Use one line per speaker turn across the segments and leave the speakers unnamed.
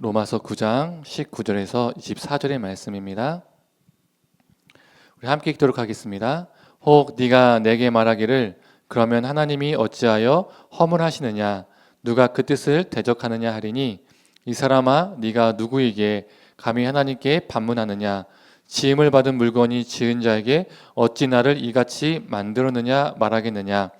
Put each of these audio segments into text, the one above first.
로마서 9장 19절에서 24절의 말씀입니다. 우리 함께 읽도록 하겠습니다. 혹 네가 내게 말하기를 그러면 하나님이 어찌하여 허물하시느냐 누가 그 뜻을 대적하느냐 하리니 이 사람아 네가 누구에게 감히 하나님께 반문하느냐 지음을 받은 물건이 지은 자에게 어찌 나를 이같이 만들었느냐 말하겠느냐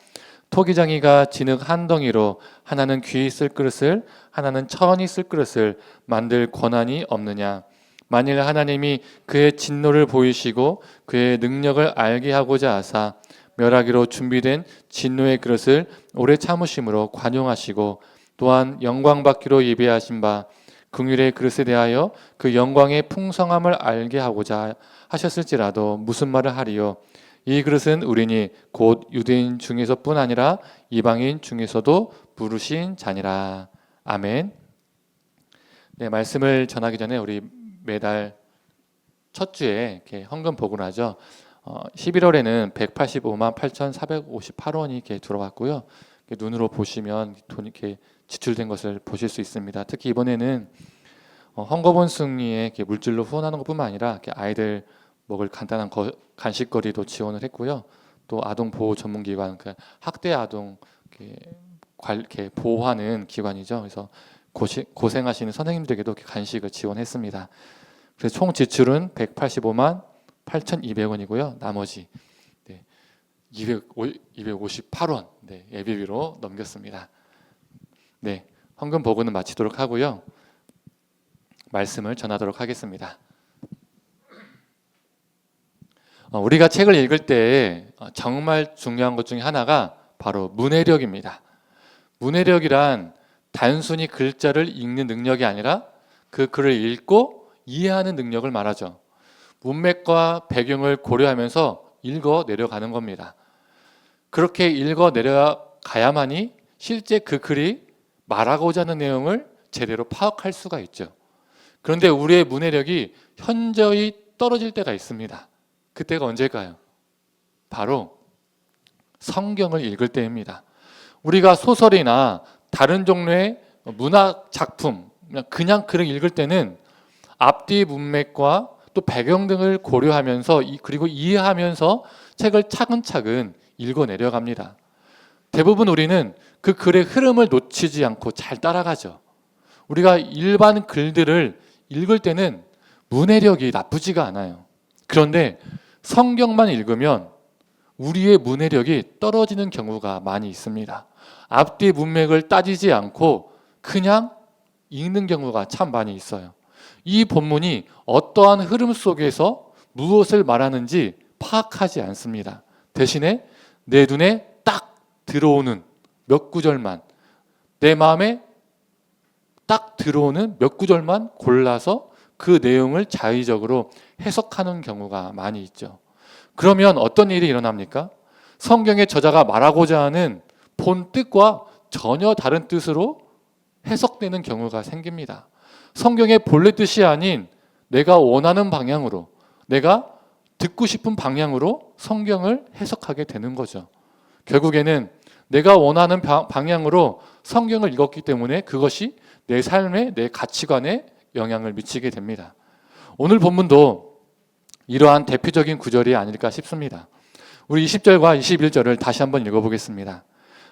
토기장이가 진흙 한 덩이로 하나는 귀히 쓸 그릇을 하나는 천이 쓸 그릇을 만들 권한이 없느냐 만일 하나님이 그의 진노를 보이시고 그의 능력을 알게 하고자 하사 멸하기로 준비된 진노의 그릇을 오래 참으심으로 관용하시고 또한 영광 받기로 예비하신 바 긍휼의 그릇에 대하여 그 영광의 풍성함을 알게 하고자 하셨을지라도 무슨 말을 하리요 이 그릇은 우리니 곧 유대인 중에서뿐 아니라 이방인 중에서도 부르신 자니라. 아멘. 네, 말씀을 전하기 전에 우리 매달 첫 주에 이렇게 헌금 보고를 하죠. 11월에는 185만 8,458원이 이렇게 들어왔고요. 이렇게 눈으로 보시면 돈이 이렇게 지출된 것을 보실 수 있습니다. 특히 이번에는 헝거본 승리에 이렇게 물질로 후원하는 것뿐만 아니라 이렇게 아이들 먹을 간단한 간식거리도 지원을 했고요. 또 아동 보호 전문기관, 그 학대 아동 이렇게 보호하는 기관이죠. 그래서 고생하시는 선생님들에게도 이렇게 간식을 지원했습니다. 그래서 총 지출은 185만 8,200원이고요. 나머지 258원 예비비로 넘겼습니다. 네, 헌금 보고는 마치도록 하고요. 말씀을 전하도록 하겠습니다. 우리가 책을 읽을 때 정말 중요한 것 중에 하나가 바로 문해력입니다. 문해력이란 단순히 글자를 읽는 능력이 아니라 그 글을 읽고 이해하는 능력을 말하죠. 문맥과 배경을 고려하면서 읽어 내려가는 겁니다. 그렇게 읽어 내려가야만이 실제 그 글이 말하고자 하는 내용을 제대로 파악할 수가 있죠. 그런데 우리의 문해력이 현저히 떨어질 때가 있습니다. 그때가 언제일까요? 바로 성경을 읽을 때입니다. 우리가 소설이나 다른 종류의 문학 작품, 그냥 글을 읽을 때는 앞뒤 문맥과 또 배경 등을 고려하면서 그리고 이해하면서 책을 차근차근 읽어 내려갑니다. 대부분 우리는 그 글의 흐름을 놓치지 않고 잘 따라가죠. 우리가 일반 글들을 읽을 때는 문해력이 나쁘지가 않아요. 그런데 성경만 읽으면 우리의 문해력이 떨어지는 경우가 많이 있습니다. 앞뒤 문맥을 따지지 않고 그냥 읽는 경우가 참 많이 있어요. 이 본문이 어떠한 흐름 속에서 무엇을 말하는지 파악하지 않습니다. 대신에 내 눈에 딱 들어오는 몇 구절만, 내 마음에 딱 들어오는 몇 구절만 골라서 그 내용을 자의적으로 해석하는 경우가 많이 있죠. 그러면 어떤 일이 일어납니까? 성경의 저자가 말하고자 하는 본 뜻과 전혀 다른 뜻으로 해석되는 경우가 생깁니다. 성경의 본래 뜻이 아닌 내가 원하는 방향으로, 내가 듣고 싶은 방향으로 성경을 해석하게 되는 거죠. 결국에는 내가 원하는 방향으로 성경을 읽었기 때문에 그것이 내 삶에, 내 가치관에 영향을 미치게 됩니다. 오늘 본문도 이러한 대표적인 구절이 아닐까 싶습니다. 우리 20절과 21절을 다시 한번 읽어보겠습니다.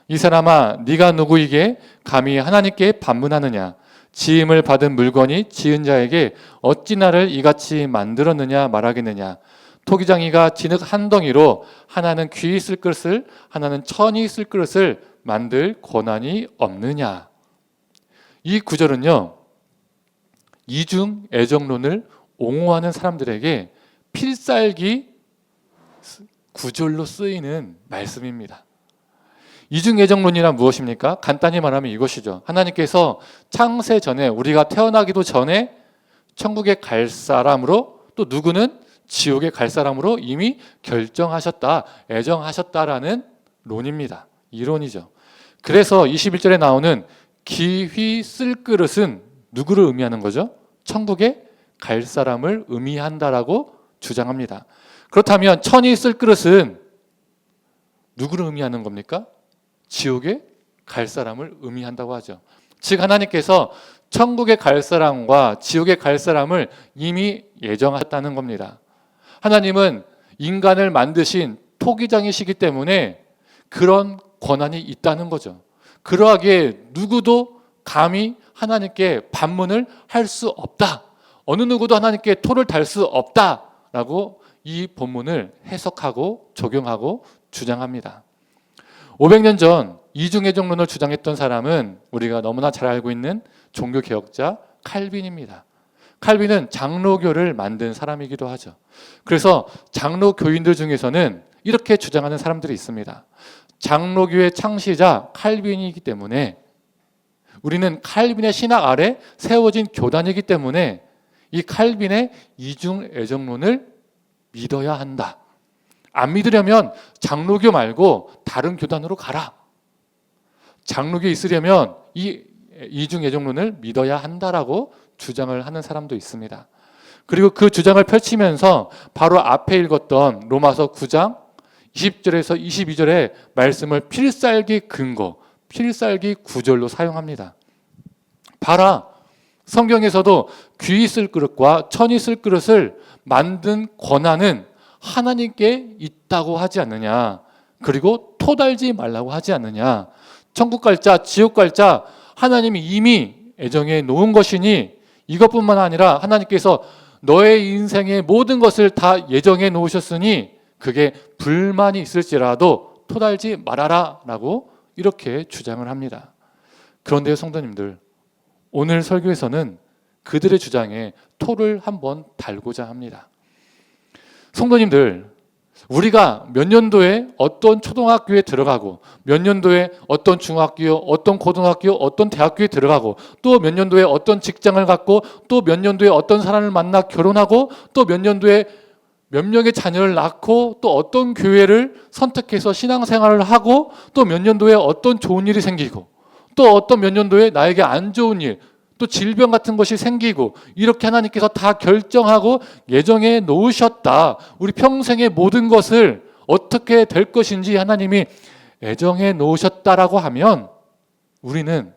이 사람아 네가 누구에게 감히 하나님께 반문하느냐 지음을 받은 물건이 지은 자에게 어찌 나를 이같이 만들었느냐 말하겠느냐 토기장이가 진흙 한 덩이로 하나는 귀히 쓸 그릇을 하나는 천이 쓸 그릇을 만들 권한이 없느냐. 이 구절은요 이중 애정론을 옹호하는 사람들에게 필살기 구절로 쓰이는 말씀입니다. 이중 애정론이란 무엇입니까? 간단히 말하면 이것이죠. 하나님께서 창세 전에 우리가 태어나기도 전에 천국에 갈 사람으로 또 누구는 지옥에 갈 사람으로 이미 결정하셨다, 애정하셨다라는 론입니다. 이론이죠. 그래서 21절에 나오는 귀히 쓸 그릇은 누구를 의미하는 거죠? 천국에 갈 사람을 의미한다라고 주장합니다. 그렇다면 천이 쓸 그릇은 누구를 의미하는 겁니까? 지옥에 갈 사람을 의미한다고 하죠. 즉 하나님께서 천국에 갈 사람과 지옥에 갈 사람을 이미 예정하셨다는 겁니다. 하나님은 인간을 만드신 토기장이시기 때문에 그런 권한이 있다는 거죠. 그러하기에 누구도 감히 하나님께 반문을 할 수 없다. 어느 누구도 하나님께 토를 달 수 없다라고 이 본문을 해석하고 적용하고 주장합니다. 500년 전 이중애정론을 주장했던 사람은 우리가 너무나 잘 알고 있는 종교개혁자 칼빈입니다. 칼빈은 장로교를 만든 사람이기도 하죠. 그래서 장로교인들 중에서는 이렇게 주장하는 사람들이 있습니다. 장로교의 창시자 칼빈이기 때문에, 우리는 칼빈의 신학 아래 세워진 교단이기 때문에 이 칼빈의 이중애정론을 믿어야 한다. 안 믿으려면 장로교 말고 다른 교단으로 가라. 장로교에 있으려면 이 이중애정론을 믿어야 한다라고 주장을 하는 사람도 있습니다. 그리고 그 주장을 펼치면서 바로 앞에 읽었던 로마서 9장 20절에서 22절의 말씀을 필살기 근거, 필살기 구절로 사용합니다. 봐라, 성경에서도 귀 있을 그릇과 천 있을 그릇을 만든 권한은 하나님께 있다고 하지 않느냐. 그리고 토 달지 말라고 하지 않느냐. 천국 갈 자, 지옥 갈 자 하나님이 이미 애정해 놓은 것이니 이것뿐만 아니라 하나님께서 너의 인생의 모든 것을 다 예정해 놓으셨으니 그게 불만이 있을지라도 토 달지 말아라 라고 이렇게 주장을 합니다. 그런데요, 성도님들, 오늘 설교에서는 그들의 주장에 토를 한번 달고자 합니다. 성도님들, 우리가 몇 년도에 어떤 초등학교에 들어가고 몇 년도에 어떤 중학교, 어떤 고등학교, 어떤 대학교에 들어가고 또 몇 년도에 어떤 직장을 갖고 또 몇 년도에 어떤 사람을 만나 결혼하고 또 몇 년도에 몇 명의 자녀를 낳고 또 어떤 교회를 선택해서 신앙생활을 하고 또 몇 년도에 어떤 좋은 일이 생기고 또 어떤 몇 년도에 나에게 안 좋은 일, 또 질병 같은 것이 생기고 이렇게 하나님께서 다 결정하고 예정해 놓으셨다. 우리 평생의 모든 것을 어떻게 될 것인지 하나님이 예정해 놓으셨다라고 하면 우리는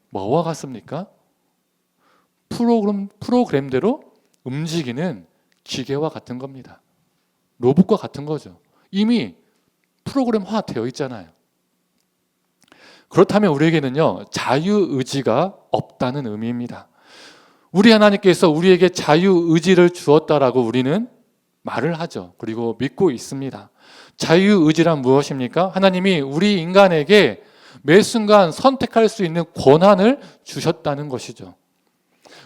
뭐와 같습니까? 프로그램대로 움직이는 기계와 같은 겁니다. 로봇과 같은 거죠. 이미 프로그램화 되어 있잖아요. 그렇다면 우리에게는요, 자유의지가 없다는 의미입니다. 우리 하나님께서 우리에게 자유의지를 주었다라고 우리는 말을 하죠. 그리고 믿고 있습니다. 자유의지란 무엇입니까? 하나님이 우리 인간에게 매 순간 선택할 수 있는 권한을 주셨다는 것이죠.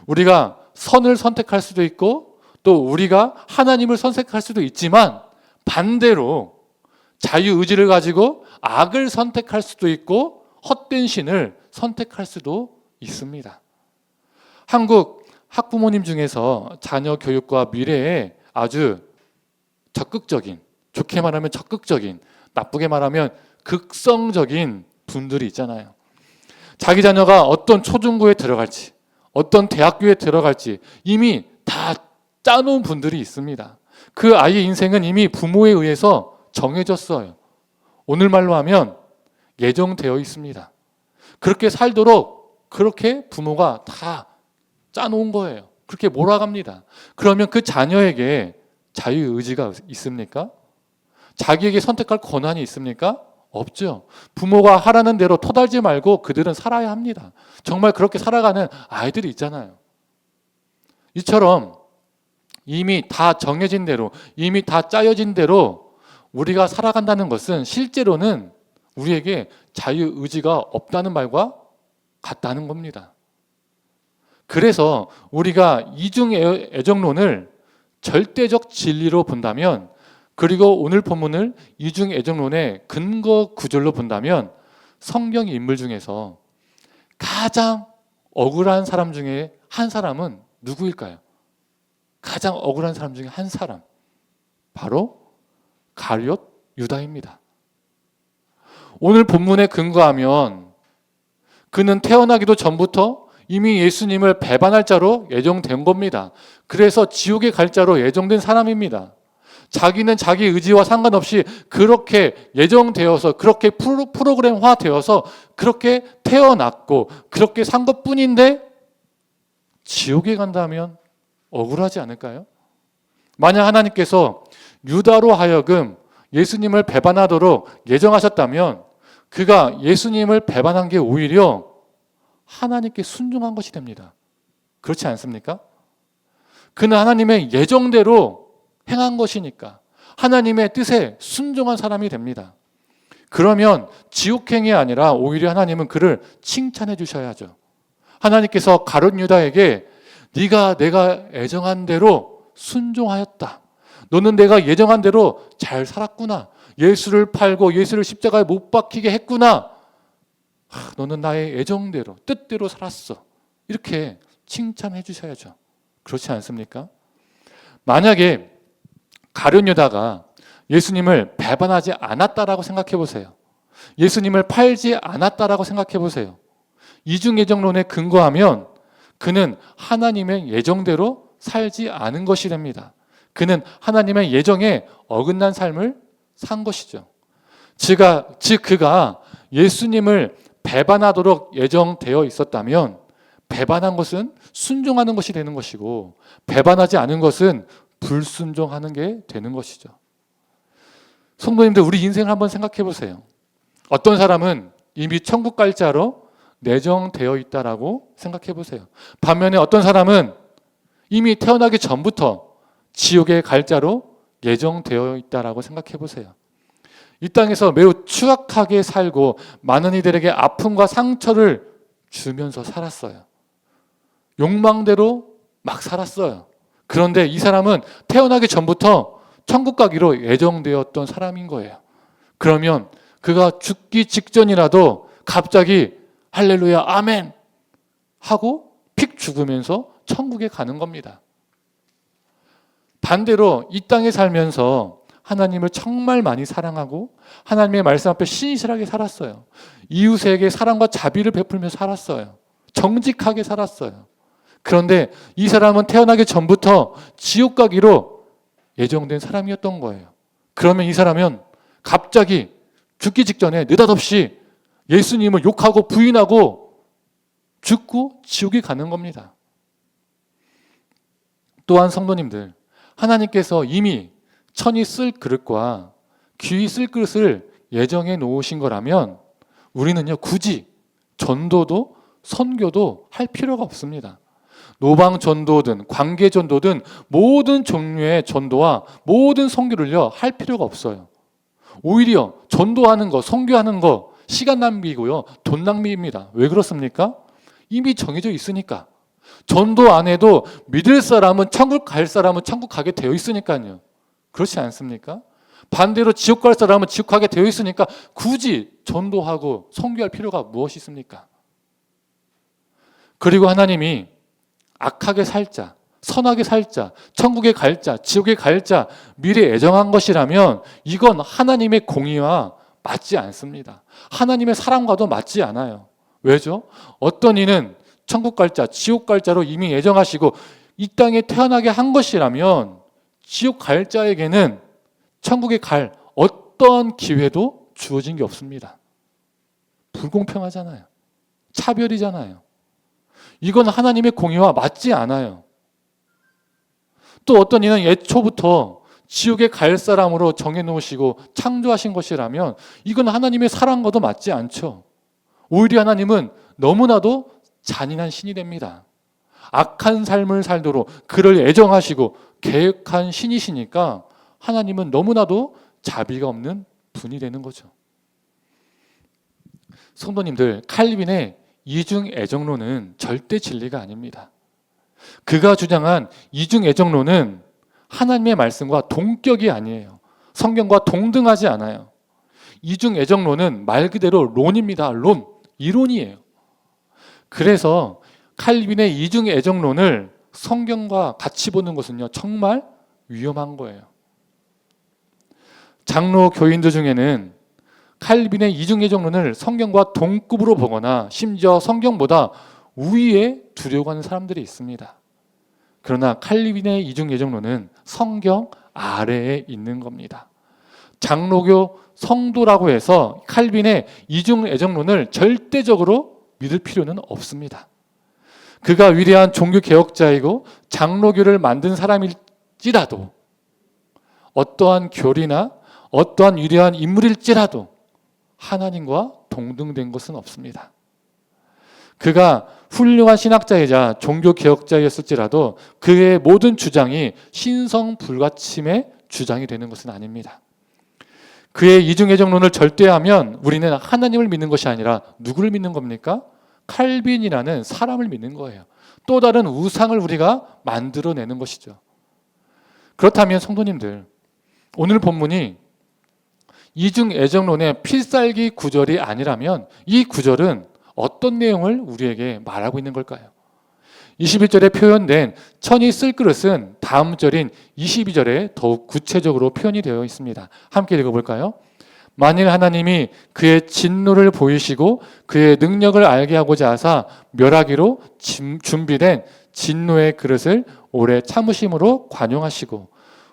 우리가 선을 선택할 수도 있고 또 우리가 하나님을 선택할 수도 있지만 반대로 자유의지를 가지고 악을 선택할 수도 있고 헛된 신을 선택할 수도 있습니다. 한국 학부모님 중에서 자녀 교육과 미래에 아주 적극적인, 좋게 말하면 적극적인, 나쁘게 말하면 극성적인 분들이 있잖아요. 자기 자녀가 어떤 초중고에 들어갈지, 어떤 대학교에 들어갈지 이미 다 짜놓은 분들이 있습니다. 그 아이의 인생은 이미 부모에 의해서 정해졌어요. 오늘말로 하면 예정되어 있습니다. 그렇게 살도록 그렇게 부모가 다 짜놓은 거예요. 그렇게 몰아갑니다. 그러면 그 자녀에게 자유의지가 있습니까? 자기에게 선택할 권한이 있습니까? 없죠. 부모가 하라는 대로 토달지 말고 그들은 살아야 합니다. 정말 그렇게 살아가는 아이들이 있잖아요. 이처럼 이미 다 정해진 대로, 이미 다 짜여진 대로 우리가 살아간다는 것은 실제로는 우리에게 자유의지가 없다는 말과 같다는 겁니다. 그래서 우리가 이중애정론을 절대적 진리로 본다면, 그리고 오늘 본문을 이중애정론의 근거 구절로 본다면 성경 인물 중에서 가장 억울한 사람 중에 한 사람은 누구일까요? 가장 억울한 사람 중에 한 사람, 바로 가룟 유다입니다. 오늘 본문에 근거하면 그는 태어나기도 전부터 이미 예수님을 배반할 자로 예정된 겁니다. 그래서 지옥에 갈 자로 예정된 사람입니다. 자기는 자기 의지와 상관없이 그렇게 예정되어서, 그렇게 프로그램화 되어서 그렇게 태어났고 그렇게 산 것뿐인데 지옥에 간다면 억울하지 않을까요? 만약 하나님께서 유다로 하여금 예수님을 배반하도록 예정하셨다면 그가 예수님을 배반한 게 오히려 하나님께 순종한 것이 됩니다. 그렇지 않습니까? 그는 하나님의 예정대로 행한 것이니까 하나님의 뜻에 순종한 사람이 됩니다. 그러면 지옥행이 아니라 오히려 하나님은 그를 칭찬해 주셔야죠. 하나님께서 가룟 유다에게 네가 내가 예정한 대로 순종하였다. 너는 내가 예정한 대로 잘 살았구나. 예수를 팔고 예수를 십자가에 못 박히게 했구나. 너는 나의 예정대로 뜻대로 살았어. 이렇게 칭찬해 주셔야죠. 그렇지 않습니까? 만약에 가룟 유다가 예수님을 배반하지 않았다라고 생각해 보세요. 예수님을 팔지 않았다라고 생각해 보세요. 이중예정론에 근거하면 그는 하나님의 예정대로 살지 않은 것이 됩니다. 그는 하나님의 예정에 어긋난 삶을 산 것이죠. 즉 그가 예수님을 배반하도록 예정되어 있었다면 배반한 것은 순종하는 것이 되는 것이고 배반하지 않은 것은 불순종하는 게 되는 것이죠. 성도님들, 우리 인생을 한번 생각해 보세요. 어떤 사람은 이미 천국 갈 자로 내정되어 있다라고 생각해 보세요. 반면에 어떤 사람은 이미 태어나기 전부터 지옥에 갈 자로 예정되어 있다라고 생각해 보세요. 이 땅에서 매우 추악하게 살고 많은 이들에게 아픔과 상처를 주면서 살았어요. 욕망대로 막 살았어요. 그런데 이 사람은 태어나기 전부터 천국 가기로 예정되었던 사람인 거예요. 그러면 그가 죽기 직전이라도 갑자기 할렐루야 아멘 하고 픽 죽으면서 천국에 가는 겁니다. 반대로 이 땅에 살면서 하나님을 정말 많이 사랑하고 하나님의 말씀 앞에 신실하게 살았어요. 이웃에게 사랑과 자비를 베풀면서 살았어요. 정직하게 살았어요. 그런데 이 사람은 태어나기 전부터 지옥 가기로 예정된 사람이었던 거예요. 그러면 이 사람은 갑자기 죽기 직전에 느닷없이 예수님을 욕하고 부인하고 죽고 지옥에 가는 겁니다. 또한 성도님들, 하나님께서 이미 천이 쓸 그릇과 귀히 쓸 그릇을 예정해 놓으신 거라면 우리는요 굳이 전도도 선교도 할 필요가 없습니다. 노방 전도든 관계 전도든 모든 종류의 전도와 모든 선교를요 할 필요가 없어요. 오히려 전도하는 거, 선교하는 거 시간 낭비고요, 돈 낭비입니다. 왜 그렇습니까? 이미 정해져 있으니까. 전도 안 해도 믿을 사람은 천국 갈 사람은 천국 가게 되어 있으니까요. 그렇지 않습니까? 반대로 지옥 갈 사람은 지옥 가게 되어 있으니까 굳이 전도하고 선교할 필요가 무엇이 있습니까? 그리고 하나님이 악하게 살자, 선하게 살자, 천국에 갈자, 지옥에 갈자 미리 예정한 것이라면 이건 하나님의 공의와 맞지 않습니다. 하나님의 사랑과도 맞지 않아요. 왜죠? 어떤 이는 천국 갈자, 지옥 갈자로 이미 예정하시고 이 땅에 태어나게 한 것이라면 지옥 갈 자에게는 천국에 갈 어떤 기회도 주어진 게 없습니다. 불공평하잖아요. 차별이잖아요. 이건 하나님의 공의와 맞지 않아요. 또 어떤 이는 애초부터 지옥에 갈 사람으로 정해놓으시고 창조하신 것이라면 이건 하나님의 사랑과도 맞지 않죠. 오히려 하나님은 너무나도 잔인한 신이 됩니다. 악한 삶을 살도록 그를 애정하시고 계획한 신이시니까 하나님은 너무나도 자비가 없는 분이 되는 거죠. 성도님들, 칼빈의 이중 애정론은 절대 진리가 아닙니다. 그가 주장한 이중 애정론은 하나님의 말씀과 동격이 아니에요. 성경과 동등하지 않아요. 이중 애정론은 말 그대로 론입니다. 론, 이론이에요. 그래서 칼빈의 이중 애정론을 성경과 같이 보는 것은요 정말 위험한 거예요. 장로 교인들 중에는 칼빈의 이중 애정론을 성경과 동급으로 보거나 심지어 성경보다 우위에 두려고 하는 사람들이 있습니다. 그러나 칼빈의 이중 애정론은 성경 아래에 있는 겁니다. 장로교 성도라고 해서 칼빈의 이중 애정론을 절대적으로 믿을 필요는 없습니다. 그가 위대한 종교개혁자이고 장로교를 만든 사람일지라도, 어떠한 교리나 어떠한 위대한 인물일지라도 하나님과 동등된 것은 없습니다. 그가 훌륭한 신학자이자 종교개혁자였을지라도 그의 모든 주장이 신성불가침의 주장이 되는 것은 아닙니다. 그의 이중애정론을 절대하면 우리는 하나님을 믿는 것이 아니라 누구를 믿는 겁니까? 칼빈이라는 사람을 믿는 거예요. 또 다른 우상을 우리가 만들어내는 것이죠. 그렇다면 성도님들, 오늘 본문이 이중애정론의 필살기 구절이 아니라면 이 구절은 어떤 내용을 우리에게 말하고 있는 걸까요? 21절에 표현된 천이 쓸 그릇은 다음 절인 22절에 더욱 구체적으로 표현이 되어 있습니다. 함께 읽어볼까요? 만일 하나님이 그의 진노를 보이시고 그의 능력을 알게 하고자 하사 멸하기로 준비된 진노의 그릇을 오래 참으심으로 관용하시고,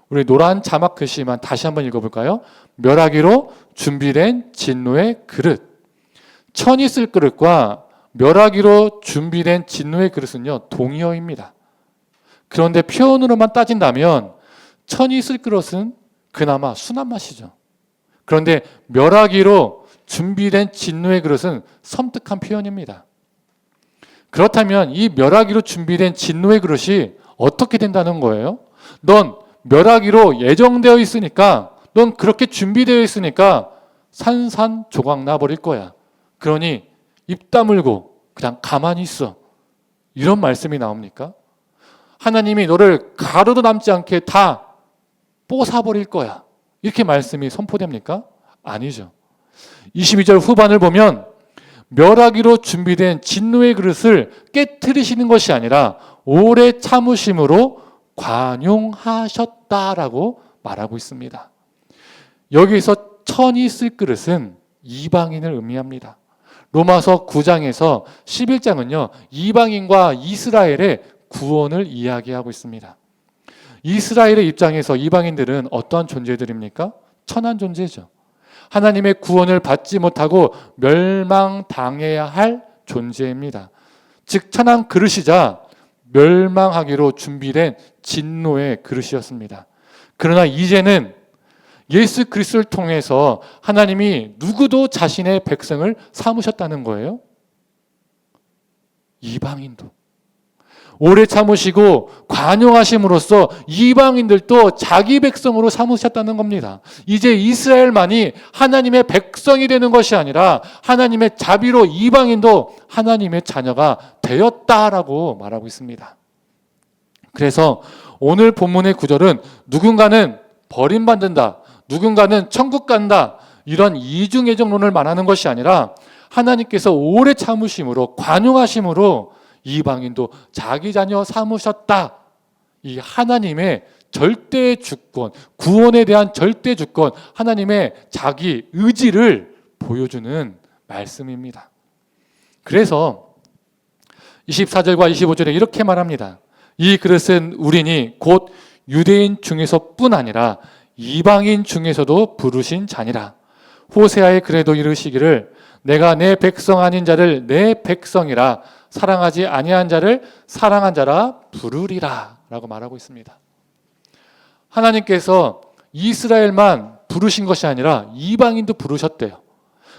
우리 노란 자막 글씨만 다시 한번 읽어볼까요? 멸하기로 준비된 진노의 그릇. 천이 쓸 그릇과 멸하기로 준비된 진노의 그릇은요, 동의어입니다. 그런데 표현으로만 따진다면 천이 쓸 그릇은 그나마 순한 맛이죠. 그런데 멸하기로 준비된 진노의 그릇은 섬뜩한 표현입니다. 그렇다면 이 멸하기로 준비된 진노의 그릇이 어떻게 된다는 거예요? 넌 멸하기로 예정되어 있으니까, 넌 그렇게 준비되어 있으니까 산산조각 나버릴 거야. 그러니 입 다물고 그냥 가만히 있어. 이런 말씀이 나옵니까? 하나님이 너를 가루도 남지 않게 다 뽀사버릴 거야. 이렇게 말씀이 선포됩니까? 아니죠. 22절 후반을 보면 멸하기로 준비된 진노의 그릇을 깨트리시는 것이 아니라 오래 참으심으로 관용하셨다라고 말하고 있습니다. 여기서 천이 쓸 그릇은 이방인을 의미합니다. 로마서 9장에서 11장은요, 이방인과 이스라엘의 구원을 이야기하고 있습니다. 이스라엘의 입장에서 이방인들은 어떠한 존재들입니까? 천한 존재죠. 하나님의 구원을 받지 못하고 멸망당해야 할 존재입니다. 즉 천한 그릇이자 멸망하기로 준비된 진노의 그릇이었습니다. 그러나 이제는 예수 그리스도를 통해서 하나님이 누구도 자신의 백성을 삼으셨다는 거예요. 이방인도. 오래 참으시고 관용하심으로써 이방인들도 자기 백성으로 삼으셨다는 겁니다. 이제 이스라엘만이 하나님의 백성이 되는 것이 아니라 하나님의 자비로 이방인도 하나님의 자녀가 되었다라고 말하고 있습니다. 그래서 오늘 본문의 구절은 누군가는 버림받는다, 누군가는 천국 간다, 이런 이중애정론을 말하는 것이 아니라 하나님께서 오래 참으심으로 관용하심으로 이방인도 자기 자녀 삼으셨다. 이 하나님의 절대 주권, 구원에 대한 절대 주권, 하나님의 자기 의지를 보여주는 말씀입니다. 그래서 24절과 25절에 이렇게 말합니다. 이 그릇은 우리니 곧 유대인 중에서뿐 아니라 이방인 중에서도 부르신 자니라. 호세아의 글에도 이르시기를 내가 내 백성 아닌 자를 내 백성이라, 사랑하지 아니한 자를 사랑한 자라 부르리라 라고 말하고 있습니다. 하나님께서 이스라엘만 부르신 것이 아니라 이방인도 부르셨대요.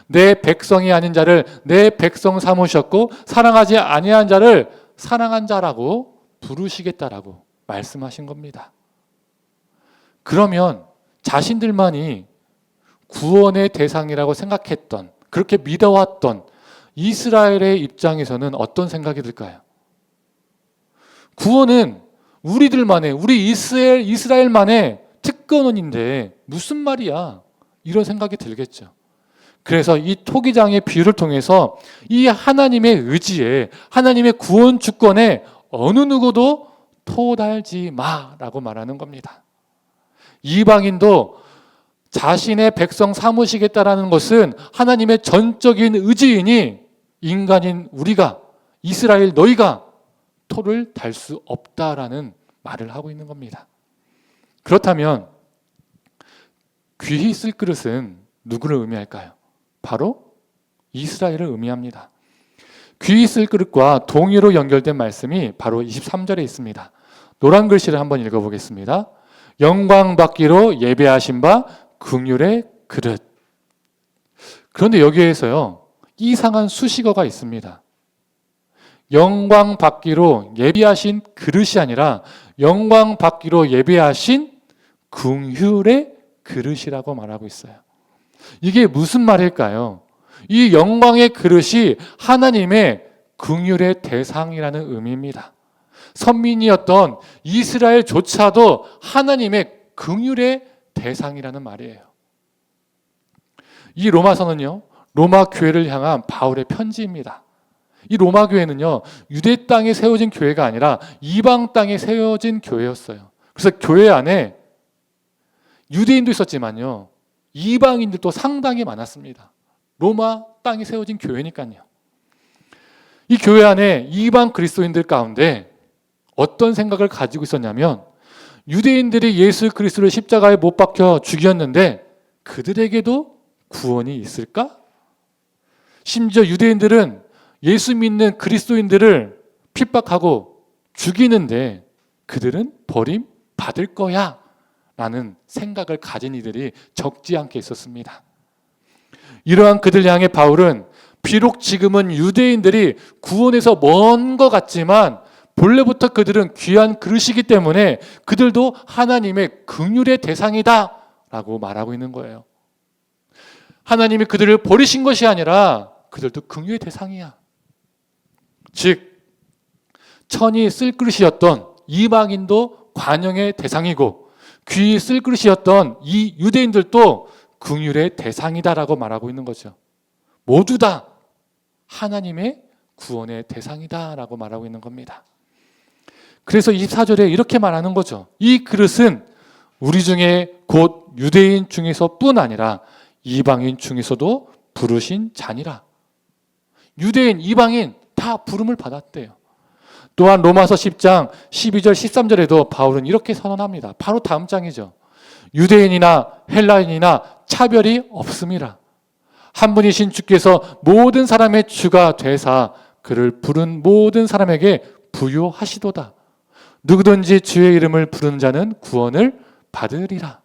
내 백성이 아닌 자를 내 백성 삼으셨고 사랑하지 아니한 자를 사랑한 자라고 부르시겠다라고 말씀하신 겁니다. 그러면 자신들만이 구원의 대상이라고 생각했던, 그렇게 믿어왔던 이스라엘의 입장에서는 어떤 생각이 들까요? 구원은 우리들만의, 우리 이스라엘만의 특권인데 무슨 말이야? 이런 생각이 들겠죠. 그래서 이 토기장의 비유를 통해서 이 하나님의 의지에, 하나님의 구원 주권에 어느 누구도 토달지 마라고 말하는 겁니다. 이방인도 자신의 백성 삼으시겠다라는 것은 하나님의 전적인 의지이니 인간인 우리가, 이스라엘 너희가 토를 달 수 없다라는 말을 하고 있는 겁니다. 그렇다면 귀히 쓸 그릇은 누구를 의미할까요? 바로 이스라엘을 의미합니다. 귀 있을 그릇과 동의로 연결된 말씀이 바로 23절에 있습니다. 노란 글씨를 한번 읽어보겠습니다. 영광 받기로 예배하신 바 긍휼의 그릇. 그런데 여기에서요, 이상한 수식어가 있습니다. 영광 받기로 예비하신 그릇이 아니라 영광 받기로 예비하신 긍휼의 그릇이라고 말하고 있어요. 이게 무슨 말일까요? 이 영광의 그릇이 하나님의 긍휼의 대상이라는 의미입니다. 선민이었던 이스라엘조차도 하나님의 긍휼의 대상이라는 말이에요. 이 로마서는요, 로마 교회를 향한 바울의 편지입니다. 이 로마 교회는요, 유대 땅에 세워진 교회가 아니라 이방 땅에 세워진 교회였어요. 그래서 교회 안에 유대인도 있었지만요, 이방인들도 상당히 많았습니다. 로마 땅에 세워진 교회니까요. 이 교회 안에 이방 그리스도인들 가운데 어떤 생각을 가지고 있었냐면, 유대인들이 예수 그리스도를 십자가에 못 박혀 죽였는데 그들에게도 구원이 있을까? 심지어 유대인들은 예수 믿는 그리스도인들을 핍박하고 죽이는데 그들은 버림받을 거야 라는 생각을 가진 이들이 적지 않게 있었습니다. 이러한 그들 향해 바울은 비록 지금은 유대인들이 구원에서 먼 것 같지만 본래부터 그들은 귀한 그릇이기 때문에 그들도 하나님의 긍휼의 대상이다 라고 말하고 있는 거예요. 하나님이 그들을 버리신 것이 아니라 그들도 긍휼의 대상이야. 즉 천이 쓸 그릇이었던 이방인도 관용의 대상이고 귀 쓸 그릇이었던 이 유대인들도 긍휼의 대상이다라고 말하고 있는 거죠. 모두 다 하나님의 구원의 대상이다라고 말하고 있는 겁니다. 그래서 24절에 이렇게 말하는 거죠. 이 그릇은 우리 중에 곧 유대인 중에서뿐 아니라 이방인 중에서도 부르신 잔이라. 유대인, 이방인 다 부름을 받았대요. 또한 로마서 10장 12절 13절에도 바울은 이렇게 선언합니다. 바로 다음 장이죠. 유대인이나 헬라인이나 차별이 없음이라. 한 분이신 주께서 모든 사람의 주가 되사 그를 부른 모든 사람에게 부요하시도다. 누구든지 주의 이름을 부르는 자는 구원을 받으리라.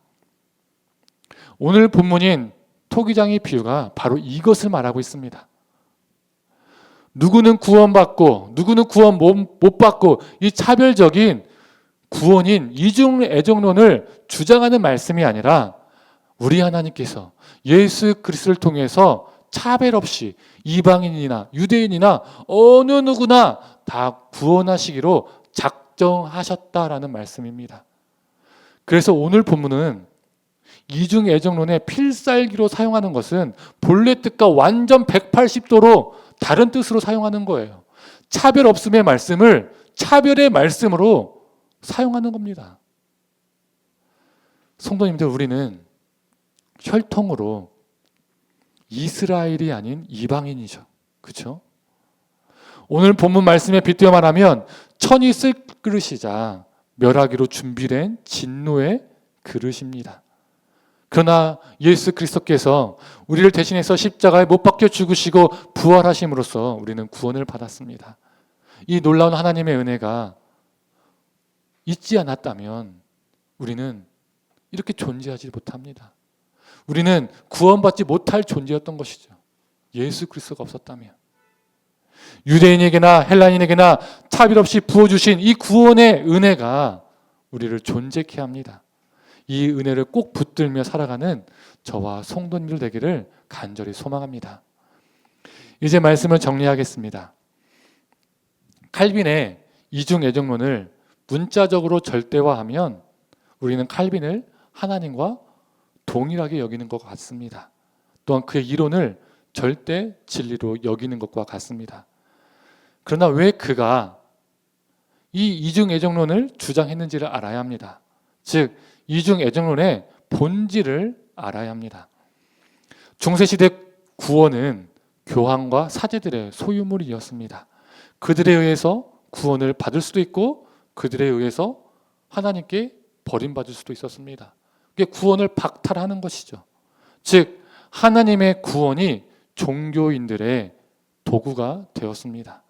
오늘 본문인 토기장의 비유가 바로 이것을 말하고 있습니다. 누구는 구원받고 누구는 구원 못 받고 이 차별적인 구원인 이중 애정론을 주장하는 말씀이 아니라 우리 하나님께서 예수 그리스도를 통해서 차별 없이 이방인이나 유대인이나 어느 누구나 다 구원하시기로 작정하셨다라는 말씀입니다. 그래서 오늘 본문은 이중 애정론의 필살기로 사용하는 것은 본래 뜻과 완전 180도로 다른 뜻으로 사용하는 거예요. 차별 없음의 말씀을 차별의 말씀으로 사용하는 겁니다. 성도님들, 우리는 혈통으로 이스라엘이 아닌 이방인이죠. 그렇죠? 오늘 본문 말씀에 빗대어 말하면 천이 쓸 그릇이자 멸하기로 준비된 진노의 그릇입니다. 그러나 예수 그리스도께서 우리를 대신해서 십자가에 못 박혀 죽으시고 부활하심으로써 우리는 구원을 받았습니다. 이 놀라운 하나님의 은혜가 있지 않았다면 우리는 이렇게 존재하지 못합니다. 우리는 구원받지 못할 존재였던 것이죠. 예수 그리스도가 없었다면. 유대인에게나 헬라인에게나 차별 없이 부어주신 이 구원의 은혜가 우리를 존재케 합니다. 이 은혜를 꼭 붙들며 살아가는 저와 성도님들 되기를 간절히 소망합니다. 이제 말씀을 정리하겠습니다. 칼빈의 이중 애정론을 문자적으로 절대화하면 우리는 칼빈을 하나님과 동일하게 여기는 것 같습니다. 또한 그의 이론을 절대 진리로 여기는 것과 같습니다. 그러나 왜 그가 이 이중 애정론을 주장했는지를 알아야 합니다. 즉 이중 애정론의 본질을 알아야 합니다. 중세시대 구원은 교황과 사제들의 소유물이었습니다. 그들에 의해서 구원을 받을 수도 있고 그들에 의해서 하나님께 버림받을 수도 있었습니다. 그게 구원을 박탈하는 것이죠. 즉 하나님의 구원이 종교인들의 도구가 되었습니다.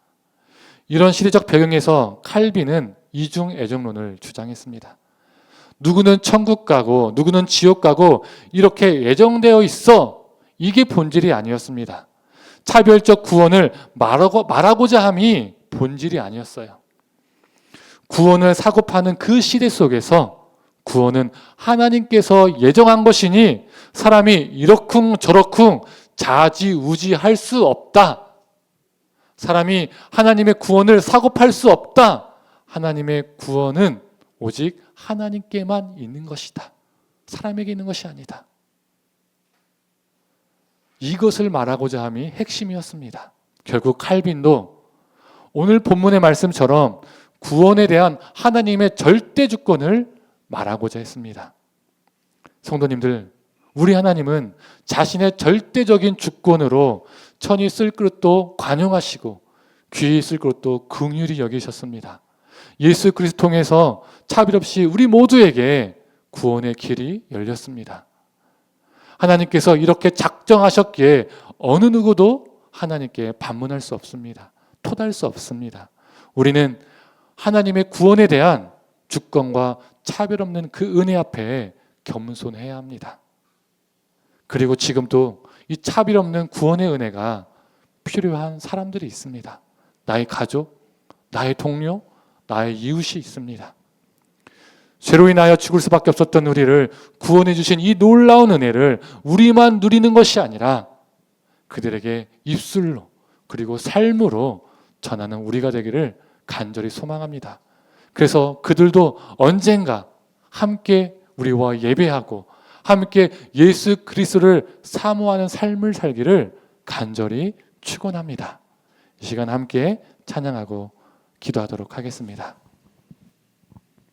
이런 시대적 배경에서 칼빈은 이중 애정론을 주장했습니다. 누구는 천국 가고 누구는 지옥 가고 이렇게 예정되어 있어. 이게 본질이 아니었습니다. 차별적 구원을 말하고자 함이 본질이 아니었어요. 구원을 사고 파는 그 시대 속에서 구원은 하나님께서 예정한 것이니 사람이 이러쿵 저러쿵 좌지우지할 수 없다. 사람이 하나님의 구원을 사고 팔 수 없다. 하나님의 구원은 오직 하나님께만 있는 것이다. 사람에게 있는 것이 아니다. 이것을 말하고자 함이 핵심이었습니다. 결국 칼빈도 오늘 본문의 말씀처럼 구원에 대한 하나님의 절대 주권을 말하고자 했습니다. 성도님들, 우리 하나님은 자신의 절대적인 주권으로 천이 쓸 그릇도 관용하시고 귀히 쓸 그릇도 긍휼히 여기셨습니다. 예수 그리스도 통해서 차별 없이 우리 모두에게 구원의 길이 열렸습니다. 하나님께서 이렇게 작정하셨기에 어느 누구도 하나님께 반문할 수 없습니다. 토달 수 없습니다. 우리는 하나님의 구원에 대한 주권과 차별 없는 그 은혜 앞에 겸손해야 합니다. 그리고 지금도 이 차별 없는 구원의 은혜가 필요한 사람들이 있습니다. 나의 가족, 나의 동료, 나의 이웃이 있습니다. 죄로 인하여 죽을 수밖에 없었던 우리를 구원해 주신 이 놀라운 은혜를 우리만 누리는 것이 아니라 그들에게 입술로 그리고 삶으로 전하는 우리가 되기를 간절히 소망합니다. 그래서 그들도 언젠가 함께 우리와 예배하고 함께 예수 그리스도를 사모하는 삶을 살기를 간절히 축원합니다. 이 시간 함께 찬양하고 기도하도록 하겠습니다.